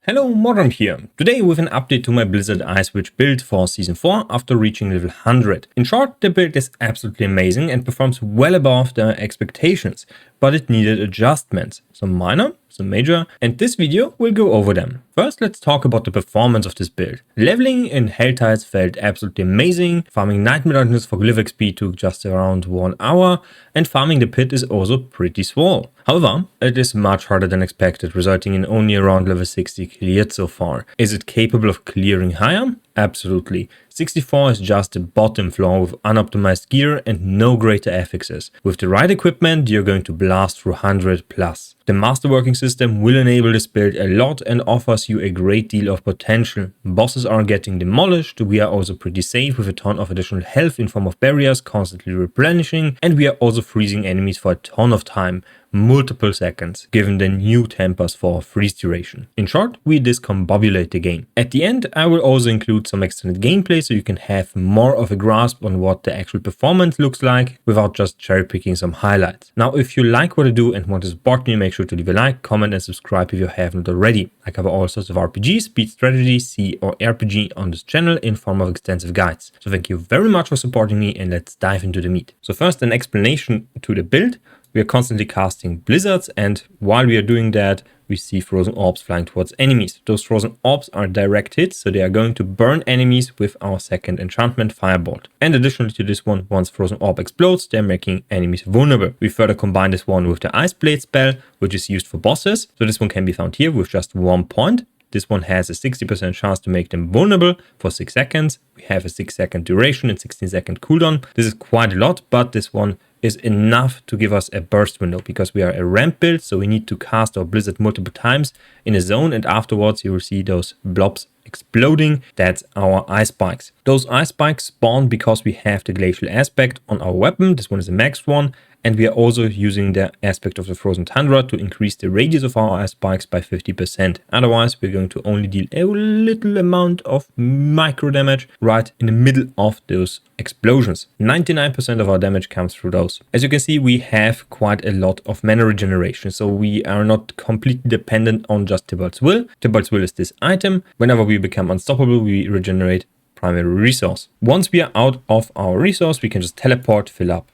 Hello, Modern here. Today with an update to my Blizzard Ice Witch build for Season 4 after reaching level 100. In short, the build is absolutely amazing and performs well above their expectations, but it needed adjustments, some minor, some major, and this video will go over them. First, let's talk about the performance of this build. Leveling in Hell Tides felt absolutely amazing, farming Nightmare Dungeons for Glyph XP took just around 1 hour, and farming the pit is also pretty small. However, it is much harder than expected, resulting in only around level 60 cleared so far. Is it capable of clearing higher? Absolutely. 64 is just the bottom floor with unoptimized gear and no greater affixes. With the right equipment, you're going to blast through 100 plus. The masterworking system will enable this build a lot and offers you a great deal of potential. Bosses are getting demolished, we are also pretty safe with a ton of additional health in form of barriers constantly replenishing, and we are also freezing enemies for a ton of time, multiple seconds, given the new tempers for freeze duration. In short, we discombobulate the game. At the end, I will also include some extended gameplay so you can have more of a grasp on what the actual performance looks like without just cherry picking some highlights. Now, if you like what I do and want to support me, make sure to leave a like, comment and subscribe if you haven't already. I cover all sorts of RPG, speed strategy, C or RPG on this channel in form of extensive guides. So thank you very much for supporting me and let's dive into the meat. So first, an explanation to the build. We are constantly casting blizzards, and while we are doing that, we see frozen orbs flying towards enemies. Those frozen orbs are direct hits, so they are going to burn enemies with our second enchantment, Firebolt. And additionally to this one, once frozen orb explodes, they're making enemies vulnerable. We further combine this one with the Ice Blade spell, which is used for bosses. So this one can be found here with just 1 point. This one has a 60% chance to make them vulnerable for 6 seconds. We have a 6-second duration and 16-second cooldown. This is quite a lot, but this one is enough to give us a burst window because we are a ramp build, so we need to cast our blizzard multiple times in a zone, and afterwards you will see those blobs exploding. That's our ice spikes. Those ice spikes spawn because we have the glacial aspect on our weapon. This one is a max one, and we are also using the aspect of the frozen tundra to increase the radius of our ice spikes by 50%. Otherwise, we're going to only deal a little amount of micro damage right in the middle of those explosions. 99% of our damage comes through those. As you can see, we have quite a lot of mana regeneration, so we are not completely dependent on just Tybalt's Will. Tybalt's Will is this item. Whenever we become unstoppable, we regenerate primary resource. Once we are out of our resource, we can just teleport, fill up.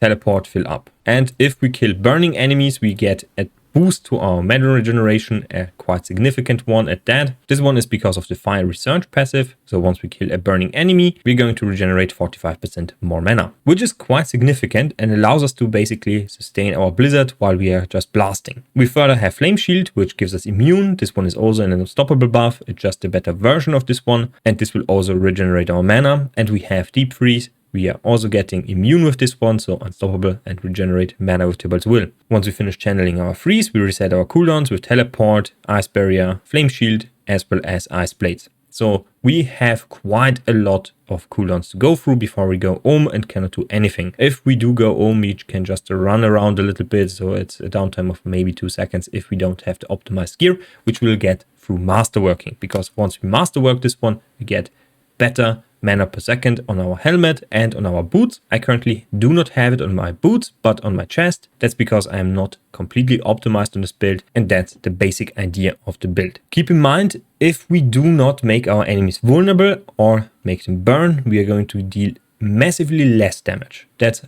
Teleport, fill up. And if we kill burning enemies, we get a boost to our mana regeneration, a quite significant one at that. This one is because of the Fire Research passive. So once we kill a burning enemy, we're going to regenerate 45% more mana, which is quite significant and allows us to basically sustain our blizzard while we are just blasting. We further have Flame Shield, which gives us immune. This one is also an unstoppable buff. It's just a better version of this one, and this will also regenerate our mana. And we have Deep Freeze. We are also getting immune with this one, so unstoppable, and regenerate mana with Tybalt's Will. Once we finish channeling our freeze, we reset our cooldowns with teleport, ice barrier, flame shield, as well as ice blades. So we have quite a lot of cooldowns to go through before we go home and cannot do anything. If we do go home, we can just run around a little bit, so it's a downtime of maybe 2 seconds if we don't have the optimized gear, which we'll get through masterworking. Because once we masterwork this one, we get better mana per second on our helmet and on our boots. I currently do not have it on my boots, but on my chest. That's because I am not completely optimized on this build, and that's the basic idea of the build. Keep in mind, if we do not make our enemies vulnerable or make them burn, we are going to deal massively less damage. That's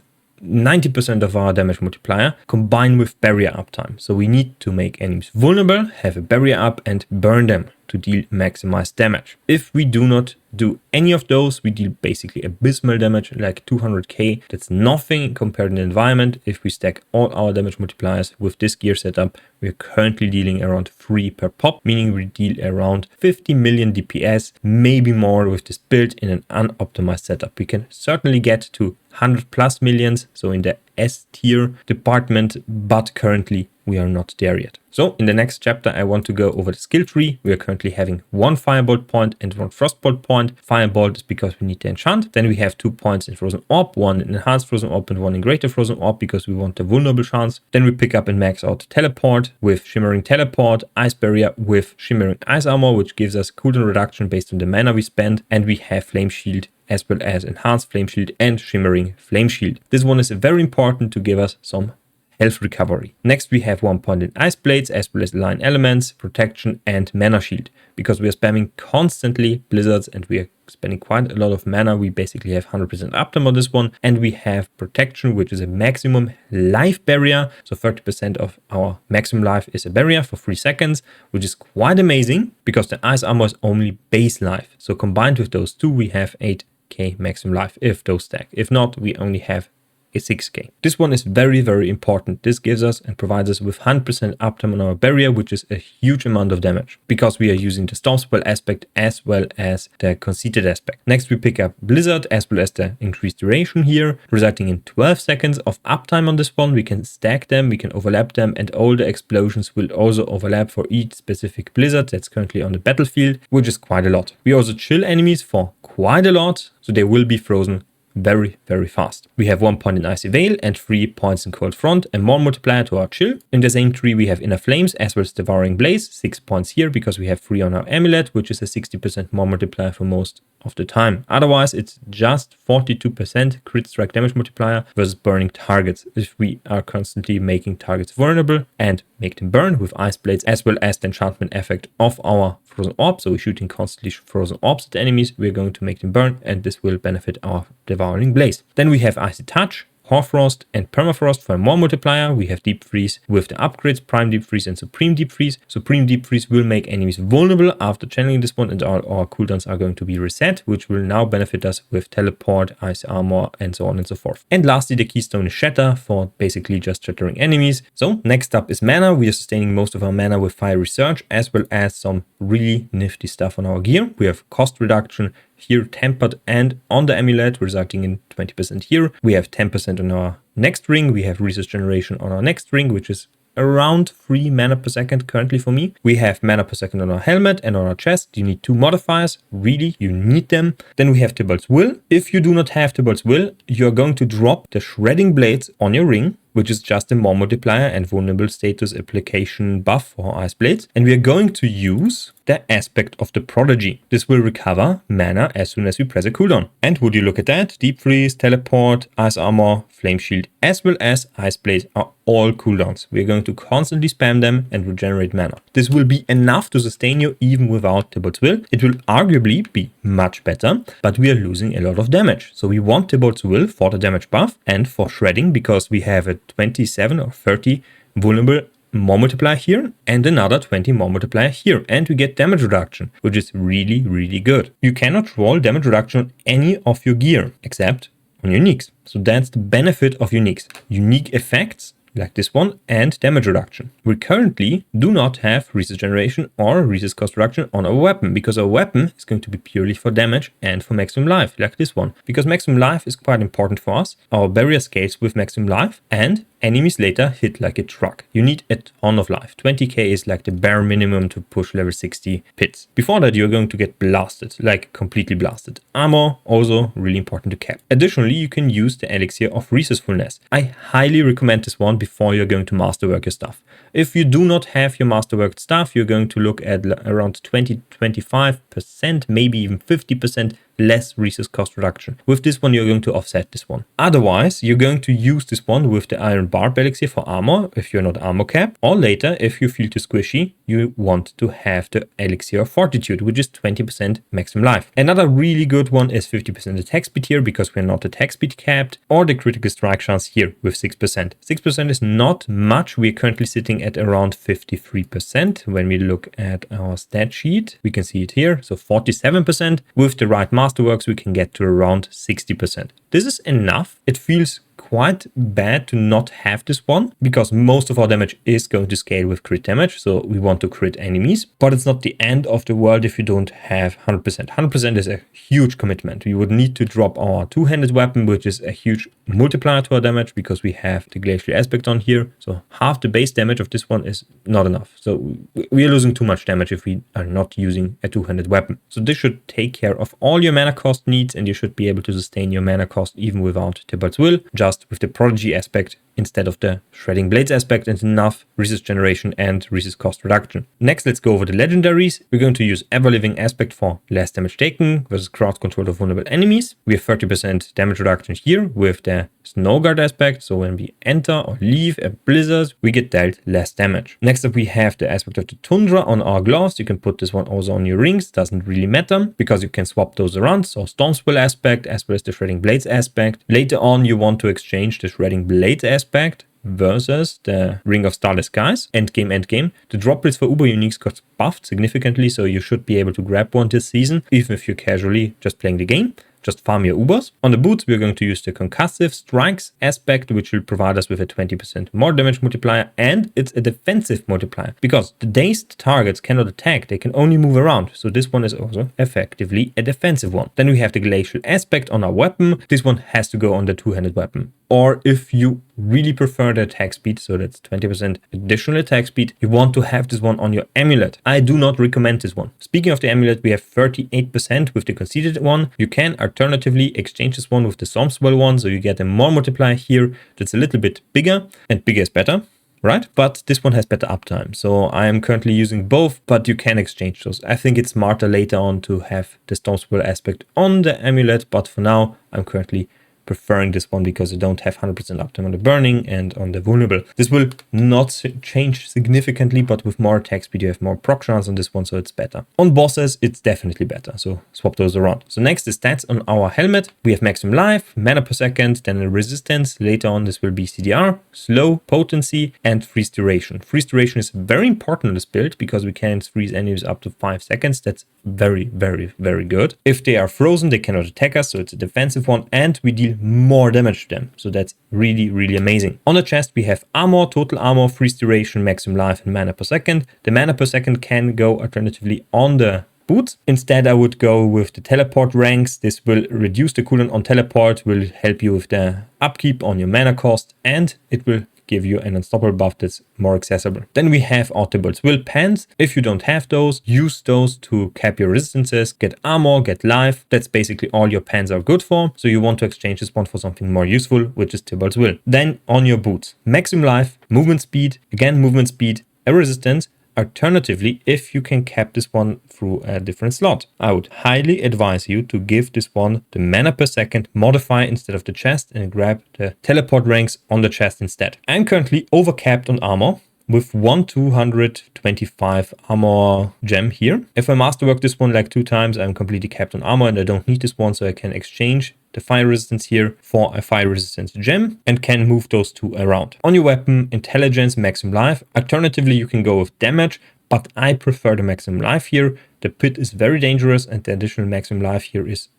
90% of our damage multiplier combined with barrier uptime. So we need to make enemies vulnerable, have a barrier up, and burn them to deal maximized damage. If we do not do any of those, we deal basically abysmal damage, like 200k. That's nothing compared to the environment. If we stack all our damage multipliers with this gear setup, we are currently dealing around 3 per pop, meaning we deal around 50 million DPS, maybe more with this build in an unoptimized setup. We can certainly get to 100 plus millions, so in the S tier department, but currently we are not there yet. So in the next chapter, I want to go over the skill tree. We are currently having 1 Firebolt point and 1 Frostbolt point. Firebolt is because we need to enchant. Then we have 2 points in Frozen Orb, 1 in Enhanced Frozen Orb and 1 in Greater Frozen Orb because we want the vulnerable chance. Then we pick up and max out Teleport with Shimmering Teleport, Ice Barrier with Shimmering Ice Armor, which gives us cooldown reduction based on the mana we spend. And we have Flame Shield as well as Enhanced Flame Shield and Shimmering Flame Shield. This one is very important to give us some health recovery. Next, we have 1 point in Ice Blades, as well as Line Elements, Protection, and Mana Shield. Because we are spamming constantly Blizzards and we are spending quite a lot of mana, we basically have 100% uptime on this one. And we have Protection, which is a maximum life barrier. So 30% of our maximum life is a barrier for 3 seconds, which is quite amazing because the Ice Armor is only base life. So combined with those two, we have 8k maximum life if those stack. If not, we only have a 6k. This one is very, very important. This gives us and provides us with 100% uptime on our barrier, which is a huge amount of damage because we are using the Storm Spell aspect as well as the Conceited aspect. Next, we pick up Blizzard as well as the increased duration here, resulting in 12 seconds of uptime on this one. We can stack them, we can overlap them, and all the explosions will also overlap for each specific Blizzard that's currently on the battlefield, which is quite a lot. We also chill enemies for quite a lot, so they will be frozen very, very fast. We have 1 point in Icy Veil and 3 points in Cold Front and more multiplier to our chill. In the same tree we have Inner Flames as well as Devouring Blaze, 6 points here because we have 3 on our Amulet, which is a 60% more multiplier for most of the time. Otherwise, it's just 42% crit strike damage multiplier versus burning targets if we are constantly making targets vulnerable and make them burn with Ice Blades as well as the enchantment effect of our Frozen Orb. So we're shooting constantly Frozen Orbs at the enemies, we're going to make them burn, and this will benefit our Devouring Blaze. Then we have Icy Touch, Hoarfrost, and Permafrost for a more multiplier. We have Deep Freeze with the upgrades, Prime Deep Freeze and Supreme Deep Freeze. Supreme Deep Freeze will make enemies vulnerable after channeling this one, and all our cooldowns are going to be reset, which will now benefit us with Teleport, Ice Armor, and so on and so forth. And lastly, the keystone is Shatter for basically just shattering enemies. So next up is mana. We are sustaining most of our mana with Fiery Surge as well as some really nifty stuff on our gear. We have cost reduction here, tempered, and on the amulet, resulting in 20% here. We have 10% on our next ring. We have resource generation on our next ring, which is around 3 mana per second currently for me. We have mana per second on our helmet and on our chest. You need 2 modifiers. Really, you need them. Then we have Tybalt's Will. If you do not have Tybalt's Will, you're going to drop the Shredding Blades on your ring, which is just a more multiplier and vulnerable status application buff for Ice Blades. And we are going to use the aspect of the Prodigy. This will recover mana as soon as we press a cooldown. And would you look at that? Deep Freeze, Teleport, Ice Armor, Flame Shield, as well as Ice Blade are all cooldowns. We are going to constantly spam them and regenerate mana. This will be enough to sustain you even without Tybalt's Will. It will arguably be much better, but we are losing a lot of damage. So we want Tybalt's Will for the damage buff and for shredding because we have a 27 or 30 vulnerable more multiplier here and another 20 more multiplier here, and we get damage reduction, which is really, really good. You cannot roll damage reduction on any of your gear except on uniques. So that's the benefit of uniques. Unique effects like this one and damage reduction. We currently do not have resource generation or resource cost reduction on our weapon because our weapon is going to be purely for damage and for maximum life like this one. Because maximum life is quite important for us. Our barrier scales with maximum life and enemies later hit like a truck. You need a ton of life. 20k is like the bare minimum to push level 60 pits. Before that, you're going to get blasted, like completely blasted. Armor, also really important to cap. Additionally, you can use the Elixir of Resourcefulness. I highly recommend this one before you're going to masterwork your stuff. If you do not have your masterworked stuff, you're going to look at around 20-25%, maybe even 50% less resource cost reduction. With this one, you're going to offset this one. Otherwise, you're going to use this one with the Iron Barb Elixir for armor, if you're not armor cap, or later, if you feel too squishy, you want to have the Elixir of Fortitude, which is 20% maximum life. Another really good one is 50% attack speed here, because we're not attack speed capped, or the critical strike chance here with 6%. 6% is not much. We're currently sitting at around 53%. When we look at our stat sheet, we can see it here. So 47%. With the right masterworks, we can get to around 60%. This is enough. It feels quite bad to not have this one because most of our damage is going to scale with crit damage, so we want to crit enemies, but it's not the end of the world if you don't have 100%. 100% is a huge commitment. We would need to drop our two-handed weapon, which is a huge multiplier to our damage because we have the glacial aspect on here, so half the base damage of this one is not enough. So we are losing too much damage if we are not using a two-handed weapon. So this should take care of all your mana cost needs, and you should be able to sustain your mana cost even without Tybalt's Will, just adjust with the Prodigy aspect instead of the Shredding Blades aspect, and enough resource generation and resource cost reduction. Next, let's go over the Legendaries. We're going to use Ever Living aspect for less damage taken versus crowd control of vulnerable enemies. We have 30% damage reduction here with the Snow Guard aspect, so when we enter or leave a blizzard, we get dealt less damage. Next up, we have the aspect of the Tundra on our gloves. You can put this one also on your rings, doesn't really matter because you can swap those around. So Stormswell aspect as well as the Shredding Blades aspect. Later on, you want to exchange the Shredding Blades aspect versus the Ring of Starless Skies. Endgame. The drop rates for Uber Uniques got buffed significantly, so you should be able to grab one this season, even if you're casually just playing the game. Just farm your Ubers. On the boots, we're going to use the Concussive Strikes aspect, which will provide us with a 20% more damage multiplier, and it's a defensive multiplier because the dazed targets cannot attack, they can only move around. So this one is also effectively a defensive one. Then we have the Glacial aspect on our weapon. This one has to go on the two-handed weapon. Or if you really prefer the attack speed, so that's 20% additional attack speed, you want to have this one on your amulet. I do not recommend this one. Speaking of the amulet, we have 38% with the conceded one. You can alternatively exchange this one with the Stormswell one, so you get a more multiplier here that's a little bit bigger, and bigger is better, right? But this one has better uptime. So I am currently using both, but you can exchange those. I think it's smarter later on to have the Stormswell aspect on the amulet, but for now, I'm currently preferring this one because you don't have 100% uptime on the burning and on the vulnerable. This will not change significantly, but with more attack speed, you have more proc chance on this one, so it's better. On bosses, it's definitely better, so swap those around. So next, the stats on our helmet. We have maximum life, mana per second, then a resistance. Later on, this will be CDR, slow, potency, and freeze duration. Freeze duration is very important in this build because we can freeze enemies up to 5 seconds. That's very, very, very good. If they are frozen, they cannot attack us, so it's a defensive one, and we deal more damage to them. So that's really, really amazing. On the chest, we have armor, total armor, freeze duration, maximum life, and mana per second. The mana per second can go alternatively on the boots. Instead, I would go with the teleport ranks. This will reduce the cooldown on teleport, will help you with the upkeep on your mana cost, and it will give you an unstoppable buff that's more accessible. Then we have Audibles Will Pants. If you don't have those, use those to cap your resistances, get armor, get life. That's basically all your pants are good for. So you want to exchange this one for something more useful, which is Tibalt's Will. Then on your boots, maximum life, movement speed, again movement speed, a resistance. Alternatively, if you can cap this one through a different slot, I would highly advise you to give this one the mana per second modifier instead of the chest and grab the teleport ranks on the chest instead. I'm currently overcapped on armor with 225 armor gem here. If I masterwork this one like 2 times, I'm completely capped on armor and I don't need this one, so I can exchange the fire resistance here for a fire resistance gem and can move those 2 around. On your weapon, intelligence, maximum life. Alternatively, you can go with damage, but I prefer the maximum life here. The pit is very dangerous and the additional maximum life here is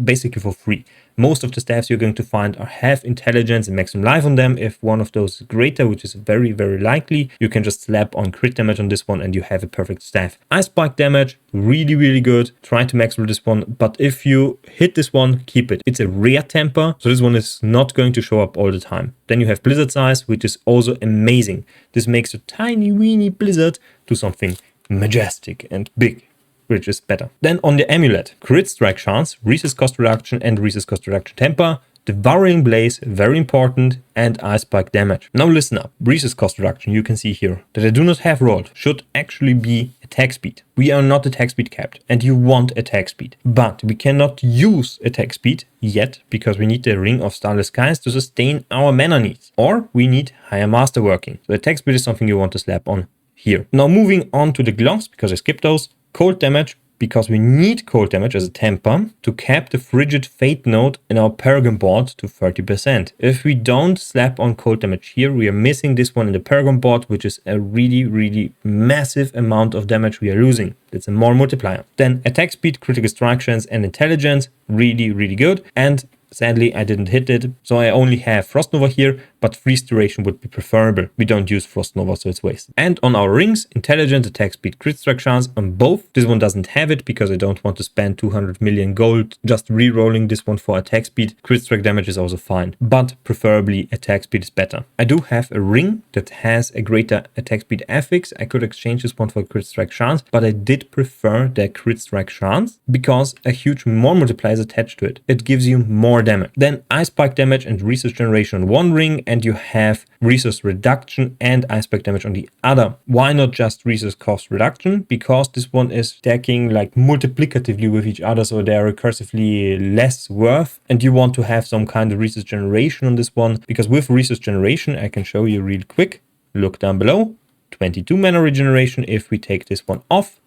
basically for free. Most of the staffs you're going to find have intelligence and maximum life on them. If one of those is greater, which is very, very likely, you can just slap on crit damage on this one and you have a perfect staff. Ice spike damage, really, really good. Try to max roll this one, but if you hit this one, keep it. It's a rare temper, so this one is not going to show up all the time. Then you have blizzard size, which is also amazing. This makes a tiny, weeny blizzard to something majestic and big, which is better. Then on the amulet, crit strike chance, resource cost reduction and resource cost reduction temper, devouring blaze, very important, and ice spike damage. Now listen up, resource cost reduction, you can see here that I do not have rolled, should actually be attack speed. We are not attack speed capped and you want attack speed, but we cannot use attack speed yet because we need the Ring of Starless Skies to sustain our mana needs, or we need higher masterworking. So attack speed is something you want to slap on here. Now moving on to the gloves, because I skipped those. Cold damage, because we need cold damage as a temper to cap the frigid fate node in our Paragaon board to 30%. If we don't slap on cold damage here, we are missing this one in the Paragaon board, which is a really, really massive amount of damage we are losing. It's a more multiplier. Then attack speed, critical strike chance, and intelligence, really, really good. And sadly, I didn't hit it, so I only have Frost Nova here, but freeze duration would be preferable. We don't use Frost Nova, so it's wasted. And on our rings, intelligence, attack speed, crit strike chance on both. This one doesn't have it because I don't want to spend 200 million gold just re-rolling this one for attack speed. Crit strike damage is also fine, but preferably attack speed is better. I do have a ring that has a greater attack speed affix. I could exchange this one for crit strike chance, but I did prefer the crit strike chance because a huge more multiplier is attached to it. It gives you more damage. Then ice spike damage and resource generation on one ring, and you have resource reduction and ice spike damage on the other. Why not just resource cost reduction? Because this one is stacking like multiplicatively with each other, so they are recursively less worth, and you want to have some kind of resource generation on this one, because with resource generation, I can show you real quick. Look down below, 22 mana regeneration. If we take this one off,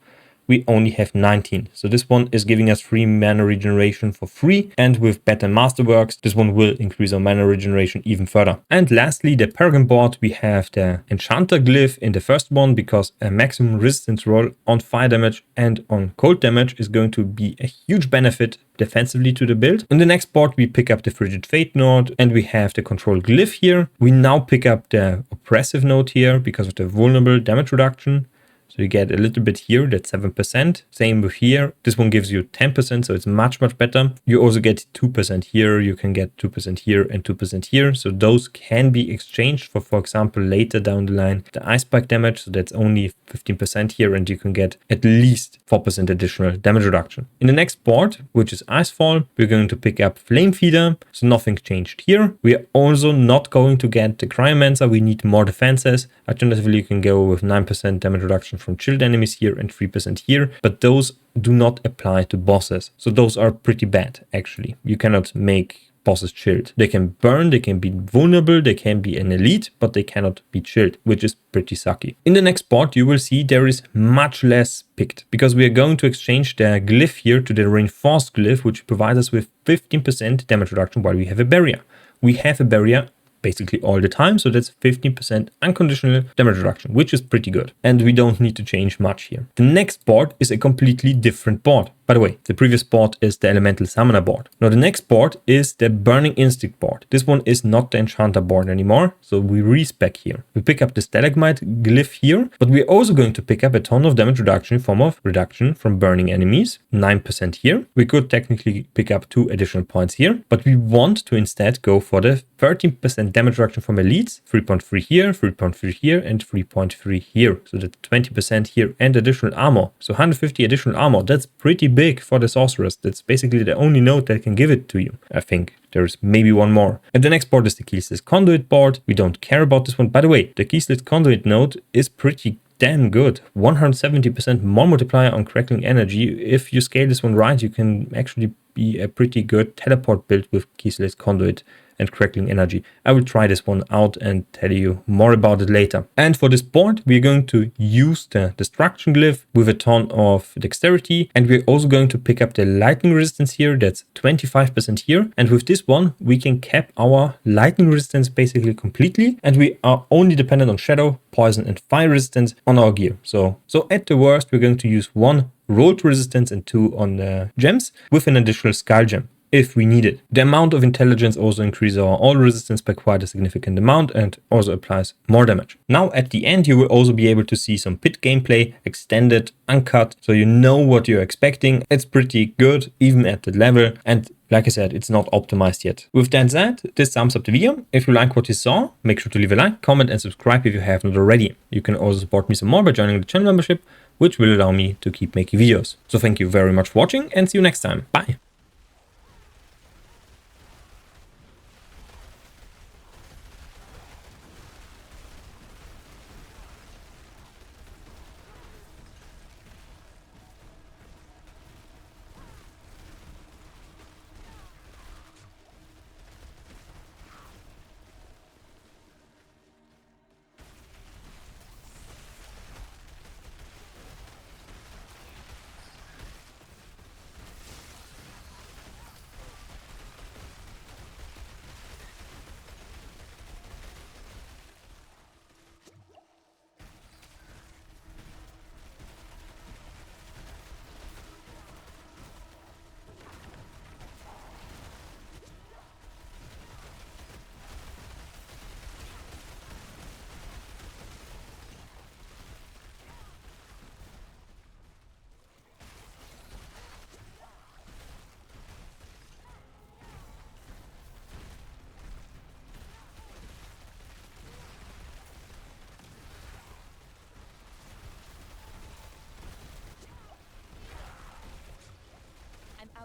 we only have 19. So this one is giving us 3 mana regeneration for free. And with better masterworks, this one will increase our mana regeneration even further. And lastly, the Paragaon board, we have the Enchanter glyph in the first one, because a maximum resistance roll on fire damage and on cold damage is going to be a huge benefit defensively to the build. In the next board, we pick up the Frigid Fate node, and we have the control glyph here. We now pick up the oppressive node here because of the vulnerable damage reduction. So you get a little bit here, that's 7%. Same with here. This one gives you 10%, so it's much, much better. You also get 2% here. You can get 2% here and 2% here. So those can be exchanged for example, later down the line, the ice spike damage. So that's only 15% here, and you can get at least 4% additional damage reduction. In the next board, which is Icefall, we're going to pick up Flame Feeder. So nothing changed here. We are also not going to get the Cryomancer. We need more defenses. Alternatively, you can go with 9% damage reduction from chilled enemies here and 3% here, but those do not apply to bosses. So those are pretty bad, actually. You cannot make bosses chilled. They can burn, they can be vulnerable, they can be an elite, but they cannot be chilled, which is pretty sucky. In the next board, you will see there is much less picked, because we are going to exchange the glyph here to the reinforced glyph, which provides us with 15% damage reduction while we have a barrier. We have a barrier basically all the time, so that's 15% unconditional damage reduction, which is pretty good, and we don't need to change much here. The next board is a completely different board. By the way, the previous board is the Elemental Summoner board. Now the next board is the Burning Instinct board. This one is not the Enchanter board anymore, so we respec here. We pick up the Stalagmite glyph here, but we're also going to pick up a ton of damage reduction in form of reduction from burning enemies, 9% here. We could technically pick up 2 additional points here, but we want to instead go for the 13% damage reduction from elites, 3.3 here, 3.3 here, and 3.3 here. So that's 20% here and additional armor. So 150 additional armor, that's pretty big for the sorcerers. That's basically the only node that can give it to you. I think there's maybe one more. And the next board is the Keyslit Conduit board. We don't care about this one. By the way, the Keyslit Conduit node is pretty damn good. 170% more multiplier on crackling energy. If you scale this one right, you can actually be a pretty good teleport build with Keyslit Conduit and crackling energy. I will try this one out and tell you more about it later. And for this board, we're going to use the destruction glyph with a ton of dexterity, and we're also going to pick up the lightning resistance here. That's 25% here, and with this one we can cap our lightning resistance basically completely, and we are only dependent on shadow, poison and fire resistance on our gear. So at the worst, we're going to use 1 rolled resistance and 2 on the gems with an additional skull gem if we need it. The amount of intelligence also increases our all resistance by quite a significant amount and also applies more damage. Now at the end, you will also be able to see some pit gameplay, extended, uncut, so you know what you're expecting. It's pretty good even at the level, and like I said, it's not optimized yet. With that said, this sums up the video. If you like what you saw, make sure to leave a like, comment and subscribe if you have not already. You can also support me some more by joining the channel membership, which will allow me to keep making videos. So thank you very much for watching and see you next time. Bye.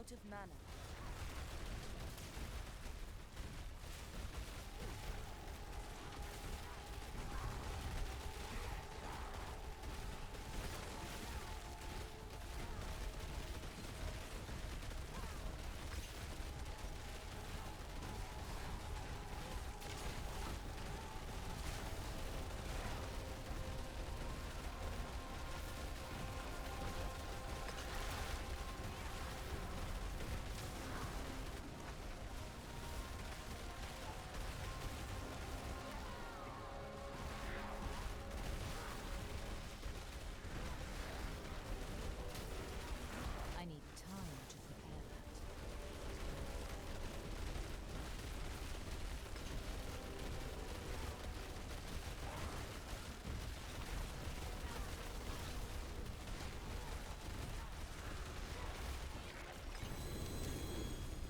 out of mana.